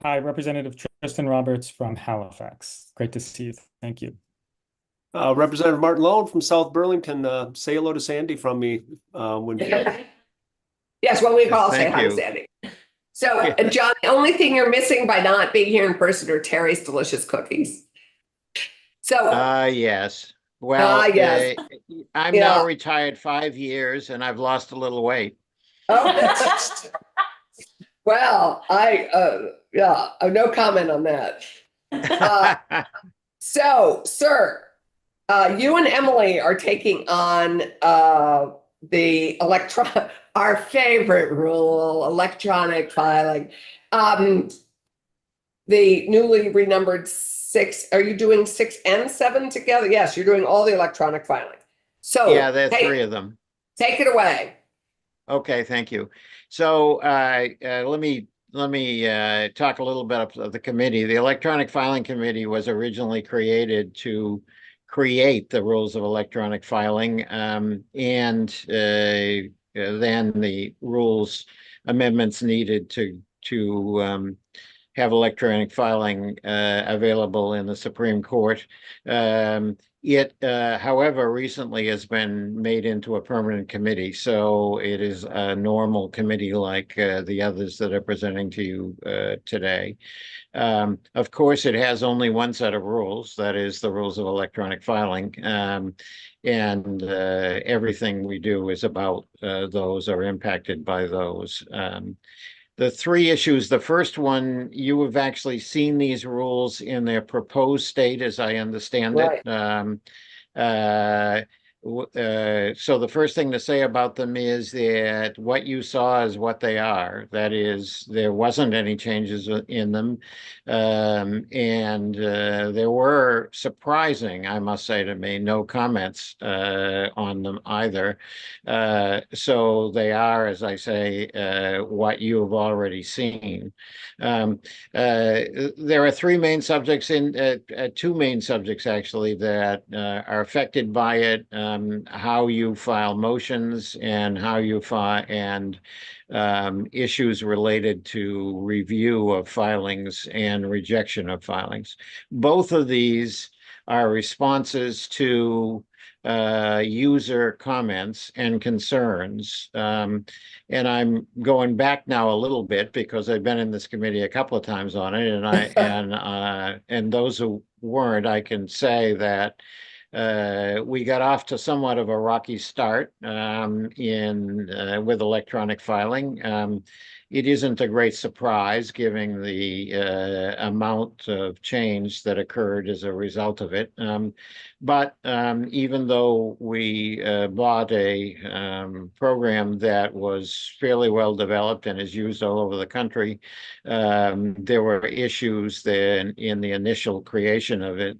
Hi, Representative Tristan Roberts from Halifax. Great to see you. Thank you. Representative Martin Lone from South Burlington. Say hello to Sandy from me. Yes, well, we all say Thank hi to you. Sandy. So, John, the only thing you're missing by not being here in person are Terry's delicious cookies. So, Yes. Well, yes. I'm Yeah. now retired 5 years and I've lost a little weight. oh, well, no comment on that. So, sir, you and Emily are taking on our favorite rule, electronic filing. The newly renumbered 6. Are you doing 6 and 7 together? Yes, you're doing all the electronic filing. So Yeah, there are 3 of them. Take it away. Okay, thank you. So let me talk a little bit of the committee. The Electronic Filing Committee was originally created to create the rules of electronic filing, and then the rules amendments needed to have electronic filing available in the Supreme Court. It, however, recently has been made into a permanent committee, so it is a normal committee like the others that are presenting to you today. Of course, it has only one set of rules, that is the rules of electronic filing, and everything we do is about those or impacted by those. The 3 issues, the first one, you have actually seen these rules in their proposed state, as I understand it. so the first thing to say about them is that what you saw is what they are. That is, there wasn't any changes in them. And there were surprising, I must say to me, no comments on them either. So they are, as I say, what you have already seen. There are two main subjects actually that are affected by it. How you file motions and how you file and issues related to review of filings and rejection of filings. Both of these are responses to user comments and concerns. And I'm going back now a little bit because I've been in this committee a couple of times on it, and those who weren't, I can say that we got off to somewhat of a rocky start with electronic filing. It isn't a great surprise given the amount of change that occurred as a result of it. But even though we bought a program that was fairly well developed and is used all over the country, there were issues there in the initial creation of it.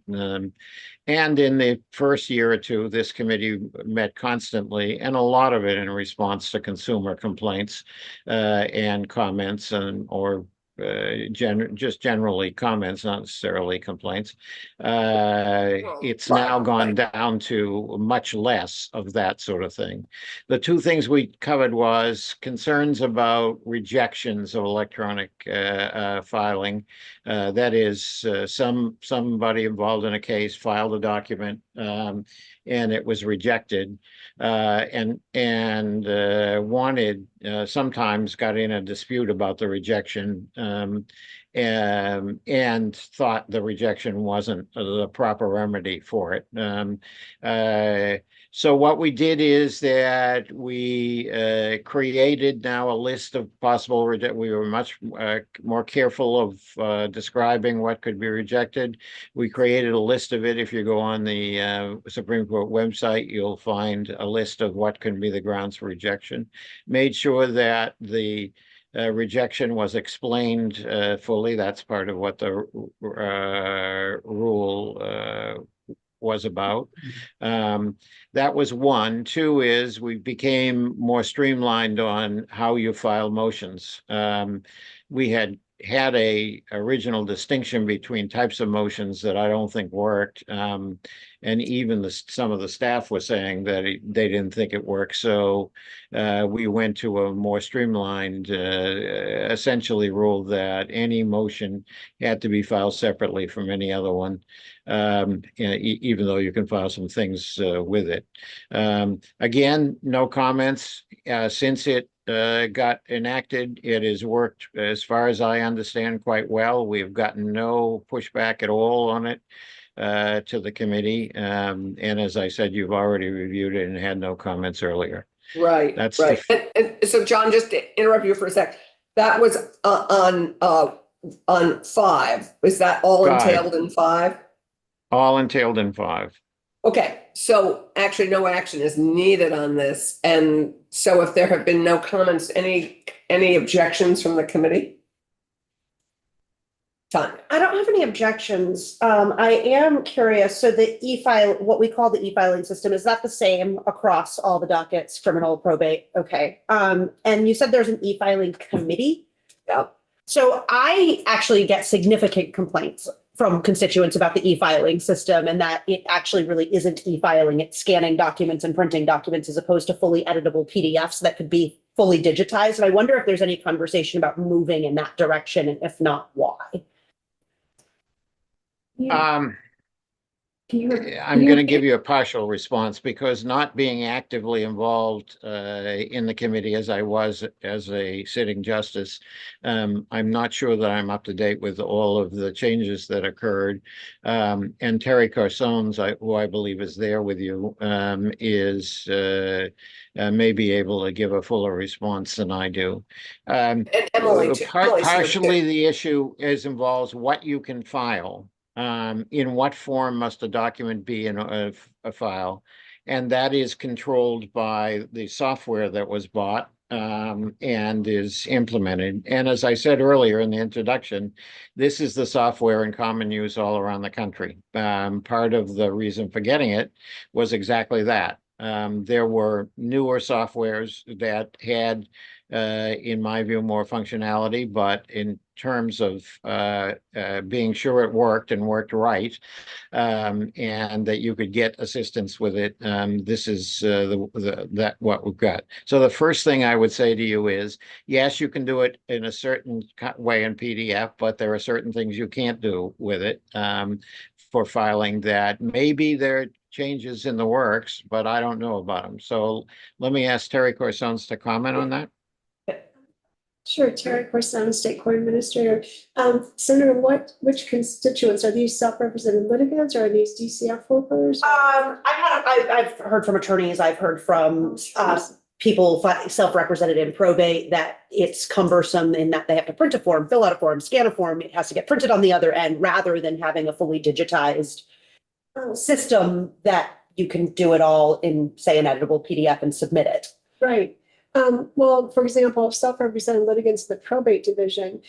And in the first year or two, this committee met constantly, and a lot of it in response to consumer complaints and comments, or just generally comments, not necessarily complaints. It's now gone down to much less of that sort of thing. The two things we covered was concerns about rejections of electronic filing. That is, somebody involved in a case filed a document and it was rejected, and wanted, sometimes got in a dispute about the rejection, and thought the rejection wasn't the proper remedy for it. So what we did is that we created now a list of possible we were much more careful of describing what could be rejected. We created a list of it. If you go on the Supreme Court website, you'll find a list of what can be the grounds for rejection. Made sure that the rejection was explained fully. That's part of what the rule was about. That was one. Two is we became more streamlined on how you file motions. We had a original distinction between types of motions that I don't think worked. And even some of the staff was saying that they didn't think it worked. So we went to a more streamlined, essentially rule that any motion had to be filed separately from any other one, even though you can file some things with it. Again, no comments. Since it got enacted, it has worked, as far as I understand, quite well. We've gotten no pushback at all on it to the committee. And as I said, you've already reviewed it and had no comments earlier. Right. That's right. And so, John, just to interrupt you for a sec, that was on 5. Was that all 5. entailed in 5? All entailed in 5. Okay, so actually no action is needed on this. And so if there have been no comments, any objections from the committee? Tanya. I don't have any objections. I am curious. So the e-file, what we call the e-filing system, is that the same across all the dockets, criminal, probate? Okay. And you said there's an e-filing committee? Yeah. So I actually get significant complaints from constituents about the e-filing system, and that it actually really isn't e-filing. It's scanning documents and printing documents as opposed to fully editable PDFs that could be fully digitized. And I wonder if there's any conversation about moving in that direction, and if not, why? I'm going to give you a partial response, because not being actively involved in the committee as I was as a sitting justice, I'm not sure that I'm up to date with all of the changes that occurred. And Terry Carsones, who I believe is there with you, may be able to give a fuller response than I do. And Emily, too. Partially the issue involves what you can file. In what form must a document be in a file, and that is controlled by the software that was bought and is implemented. And as I said earlier in the introduction, this is the software in common use all around the country. Part of the reason for getting it was exactly that. There were newer softwares that had, in my view, more functionality, but in terms of being sure it worked and worked right, and that you could get assistance with it, this is what we've got. So the first thing I would say to you is, yes, you can do it in a certain way in PDF, but there are certain things you can't do with it for filing that maybe there changes in the works, but I don't know about them. So let me ask Terry Corsons to comment on that. Sure, Terry Corson, State Court Administrator. Senator, which constituents are these self-represented litigants, or are these DCF workers? I've heard from attorneys, I've heard from people self-represented in probate that it's cumbersome in that they have to print a form, fill out a form, scan a form. It has to get printed on the other end rather than having a fully digitized system that you can do it all in, say, an editable PDF and submit it. Right. Well, for example, self-represented litigants in the probate division,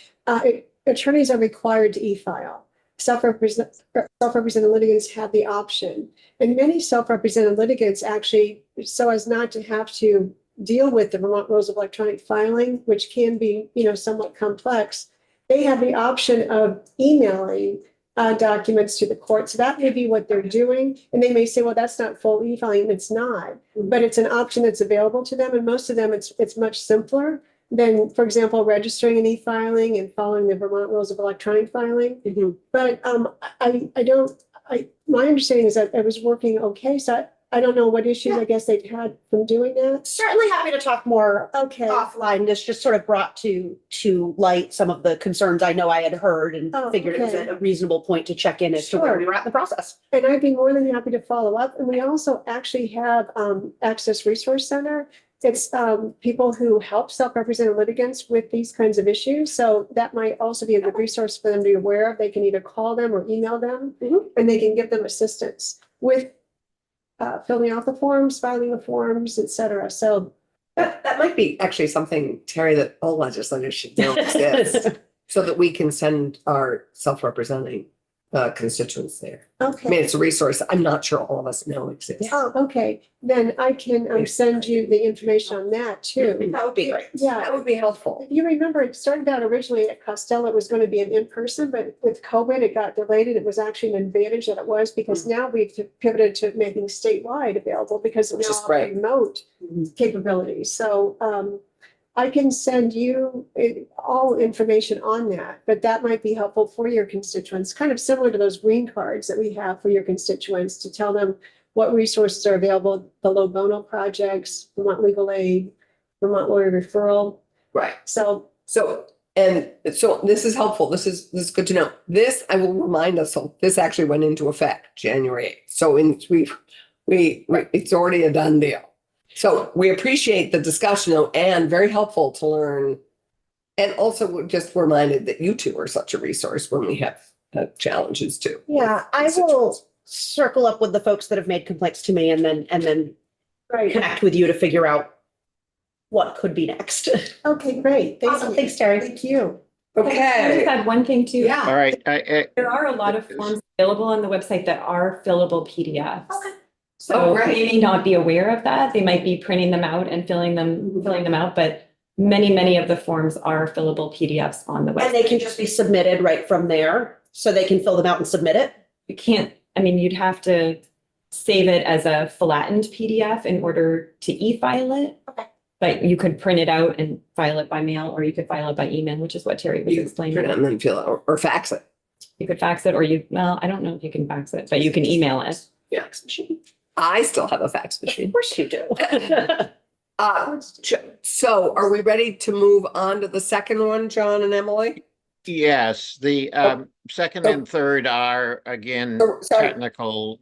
attorneys are required to e-file. Self-represented litigants have the option. And many self-represented litigants actually, so as not to have to deal with the Vermont Rules of Electronic Filing, which can be, somewhat complex, they have the option of emailing documents to the court. So that may be what they're doing. And they may say, well, that's not full e-filing. It's not, but it's an option that's available to them. And most of them, it's much simpler than, for example, registering an e-filing and following the Vermont Rules of Electronic Filing. Mm-hmm. But my understanding is that it was working okay. So I don't know what issues I guess they've had from doing that. Certainly happy to talk more Okay. offline. This just sort of brought to light some of the concerns I know I had heard and figured it was okay. a reasonable point to check in as to where we were at in the process. And I'd be more than happy to follow up. And we also actually have Access Resource Center. It's people who help self-represented litigants with these kinds of issues. So that might also be a good resource for them to be aware of. They can either call them or email them, and they can give them assistance with filling out the forms, filing the forms, et cetera. So That might be actually something, Terry, that all legislators should know exists, so that we can send our self-representing constituents there. I mean, okay. it's a resource I'm not sure all of us know exists. Oh, okay. Then I can send you the information on that too. That would be great. Yeah. That would be helpful. If you remember, it started out originally at Costello, it was going to be an in-person, but with COVID, it got delayed, and it was actually an advantage that it was, because now we've pivoted to making statewide available because of Which is now great. remote capabilities. So I can send you all information on that, but that might be helpful for your constituents, kind of similar to those green cards that we have for your constituents, to tell them what resources are available, the low bono projects, Vermont Legal Aid, Vermont Lawyer Referral. Right. So this is helpful. This is good to know. This, I will remind us, this actually went into effect January 8th. So it's already a done deal. So we appreciate the discussion, though, and very helpful to learn. And also we're just reminded that you two are such a resource when we have challenges too. Yeah, I will circle up with the folks that have made complaints to me and then right. connect with you to figure out what could be next. Okay, great. Awesome. Thanks, Terry. Thank you. I just Okay. had one thing too. Yeah. All right. There are a lot of forms available on the website that are fillable PDFs. Okay. So great. they may not be aware of that. They might be printing them out and filling them out, but many of the forms are fillable PDFs on the website. And they can just be submitted right from there, so they can fill them out and submit it. You can't, you'd have to save it as a flattened PDF in order to e-file it. Okay. But you could print it out and file it by mail, or you could file it by email, which is what Terry was You explaining. print it and then fill it or fax it. You could fax it, or I don't know if you can fax it, but you can email it. Yeah. I still have a fax machine. Of course you do. So are we ready to move on to the second one, John and Emily? Yes, the second and third are again Sorry. technical.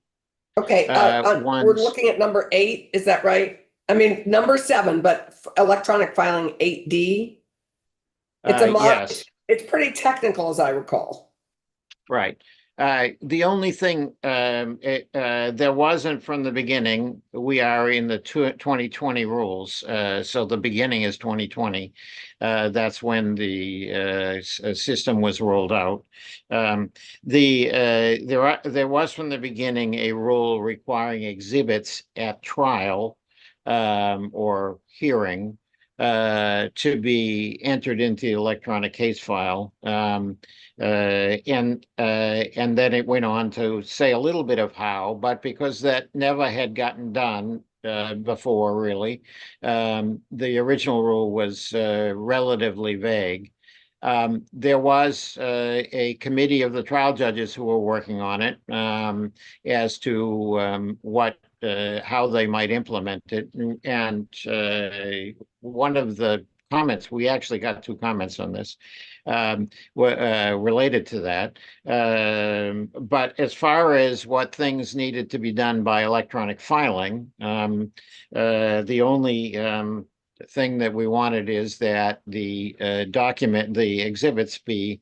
Okay, we're ones. looking at number 8, is that right? I mean, number 7, but electronic filing 8D. It's Yes, it's pretty technical, as I recall. right. The only thing, there wasn't from the beginning, we are in the 2020 rules. So the beginning is 2020. That's when the system was rolled out. There was from the beginning a rule requiring exhibits at trial or hearing to be entered into the electronic case file. And then it went on to say a little bit of how, but because that never had gotten done before, really, the original rule was relatively vague. There was a committee of the trial judges who were working on it as to how they might implement it. And one of the comments, we actually got 2 comments on this, related to that. But as far as what things needed to be done by electronic filing, the only thing that we wanted is that the the exhibits be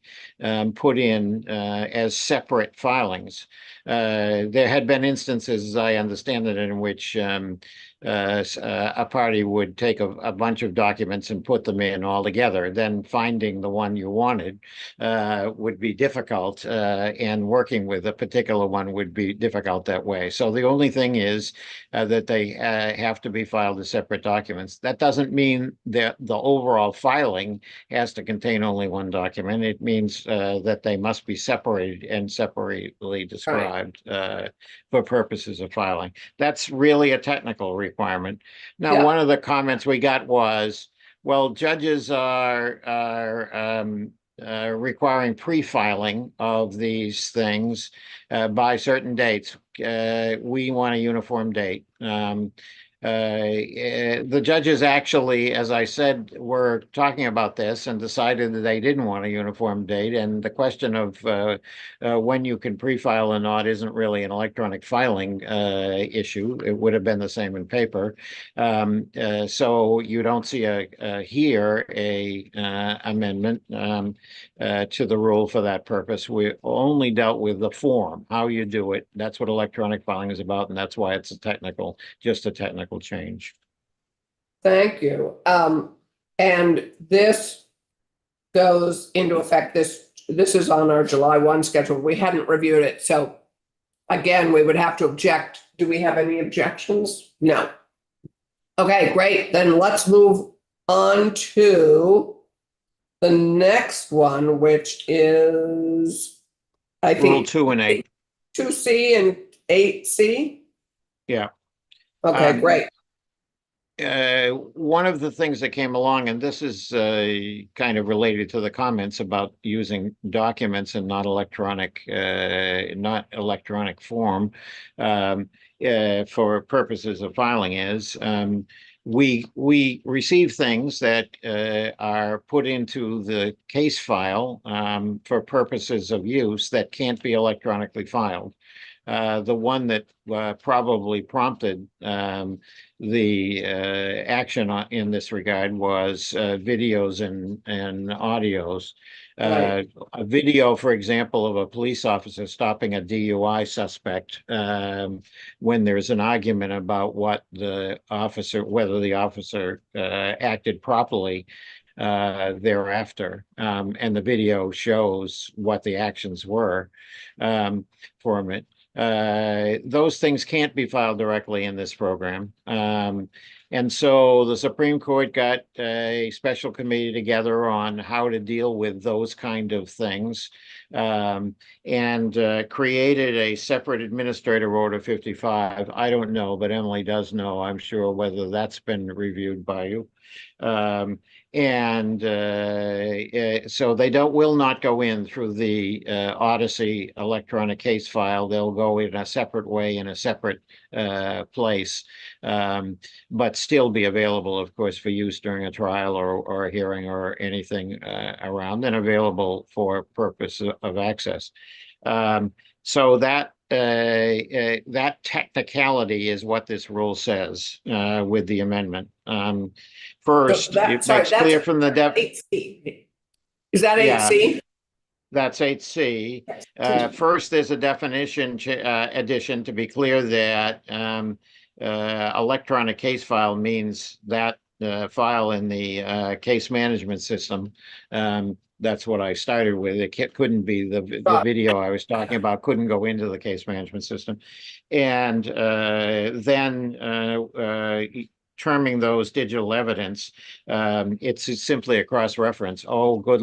put in as separate filings. There had been instances, as I understand it, in which a party would take a bunch of documents and put them in all together. Then finding the one you wanted would be difficult, and working with a particular one would be difficult that way. So the only thing is that they have to be filed as separate documents. That doesn't mean that the overall filing has to contain only one document. It means that they must be separated and separately described for purposes of filing. That's really a technical requirement. Now, Yeah. one of the comments we got was, well, judges are requiring pre-filing of these things by certain dates. We want a uniform date. The judges actually, as I said, were talking about this and decided that they didn't want a uniform date. And the question of when you can pre-file or not isn't really an electronic filing issue. It would have been the same in paper. So you don't see here a amendment to the rule for that purpose. We only dealt with the form, how you do it. That's what electronic filing is about, and that's why it's just a technical change. Thank you. And this goes into effect, this is on our July 1 schedule. We hadn't reviewed it, so again, we would have to object. Do we have any objections? No. Okay, great. Then let's move on to the next one, which is, I think, Rule 2 and 8. 2C and 8C. Yeah. Okay, great. One of the things that came along, and this is kind of related to the comments about using documents and not electronic form for purposes of filing, is we receive things that are put into the case file for purposes of use that can't be electronically filed. The one that probably prompted the action in this regard was videos and audios. Right. A video, for example, of a police officer stopping a DUI suspect when there's an argument about whether the officer acted properly thereafter. And the video shows what the actions were for it. Those things can't be filed directly in this program. And so the Supreme Court got a special committee together on how to deal with those kind of things, and created a separate Administrative Order 55. I don't know, but Emily does know, I'm sure, whether that's been reviewed by you. So they will not go in through the Odyssey electronic case file. They'll go in a separate way in a separate place, but still be available, of course, for use during a trial or a hearing or anything around, and available for purpose of access. So that technicality is what this rule says with the amendment. First, it makes clear from the 8C. Is that 8C? That's 8C. First, there's a definition addition to be clear that electronic case file means that file in the case management system. That's what I started with. It couldn't be the video I was talking about, couldn't go into the case management system. And then terming those digital evidence, it's simply a cross-reference. Oh, go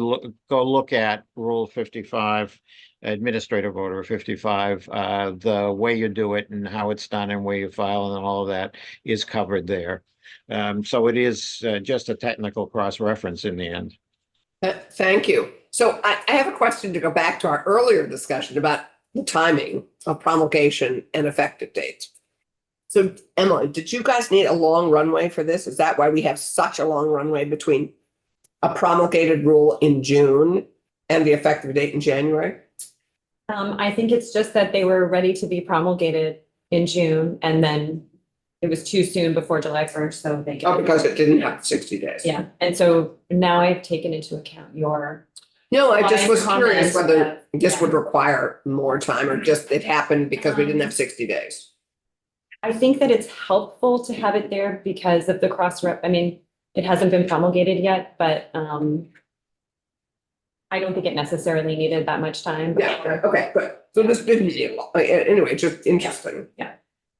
look at Rule 55, Administrative Order 55. The way you do it and how it's done and where you file and all of that is covered there. So it is just a technical cross-reference in the end. Thank you. So I have a question to go back to our earlier discussion about the timing of promulgation and effective dates. So Emily, did you guys need a long runway for this? Is that why we have such a long runway between a promulgated rule in June and the effective date in January? I think it's just that they were ready to be promulgated in June, and then it was too soon before July 1st, so they. Oh, because it didn't have 60 days. Yeah, and so now I've taken into account your. No, I just was curious comments whether this would require more time or just it happened because we didn't have 60 days. I think that it's helpful to have it there because of the cross-rep. I mean, it hasn't been promulgated yet, but I don't think it necessarily needed that much time. Yeah, okay, good. So this didn't need a lot. Anyway, just interesting. Yeah.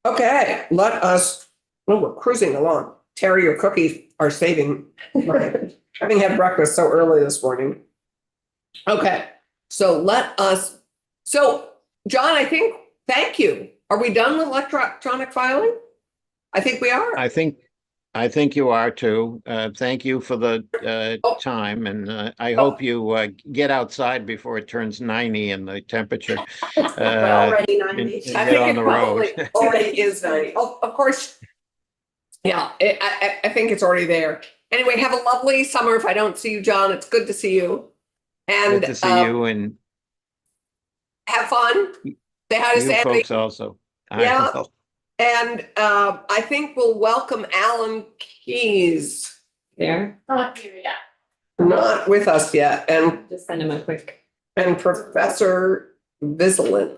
Okay, we're cruising along. Terry, your cookies are saving. Having had breakfast so early this morning. Okay, so John, thank you. Are we done with electronic filing? I think we are. I think you are too. Thank you for the time, and I hope you get outside before it turns 90 in the temperature. Already 90. I think it probably already is 90. Oh, of course. Yeah, I think it's already there. Anyway, have a lovely summer. If I don't see you, John, it's good to see you. And good to see you, and have fun. Say hi to you Sandy. folks also. Yeah. And I think we'll welcome Alan Keyes. There. Not here yet. Not with us yet. And Just send him a quick. And Professor Vigilant.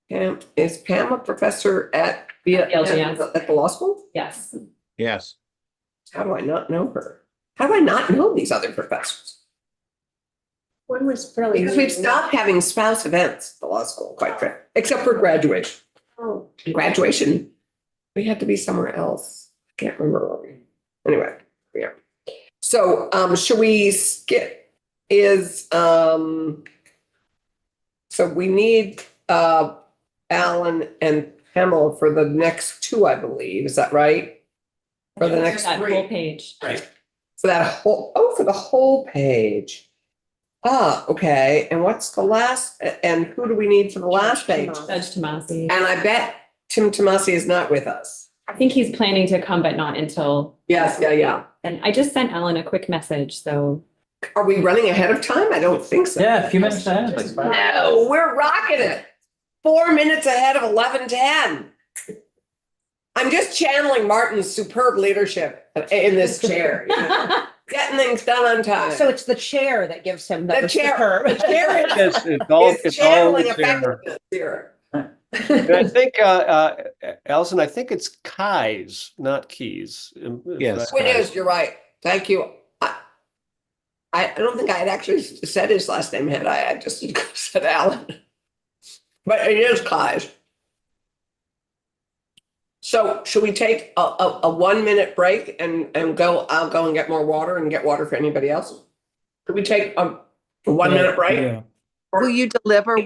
Pam, is Pam a professor at the law school? Yes. Yes. How do I not know her? How do I not know these other professors? One was fairly. Because we've stopped having spouse events at the law school, quite frankly, except for graduation. Oh. Graduation, we had to be somewhere else. I can't remember. Anyway, yeah. So should we skip so we need Alan and Pamela for the next two, I believe. Is that right? For the next that three. whole page. Right. For the whole page. Ah, okay. And what's the last, and who do we need for the last page? Judge Tomasi. And I bet Tim Tomasi is not with us. I think he's planning to come, but not until. Yes, yeah. And I just sent Alan a quick message, so. Are we running ahead of time? I don't think so. Yeah, a few minutes ahead. No, we're rocking it. 4 minutes ahead of 11:10. I'm just channeling Martin's superb leadership in this chair. You know? Getting things done on time. So it's the chair that gives him the chair. superb. The chair is channeling effectiveness here. And I think, Allison, I think it's Keyes, not Keys. Yes. It is, you're right. Thank you. I don't think I had actually said his last name, had I? I just said Alan. But it is Keyes. So should we take a 1 minute break and go? I'll go and get more water and get water for anybody else. Could we take a 1 minute break? Yeah. Will you deliver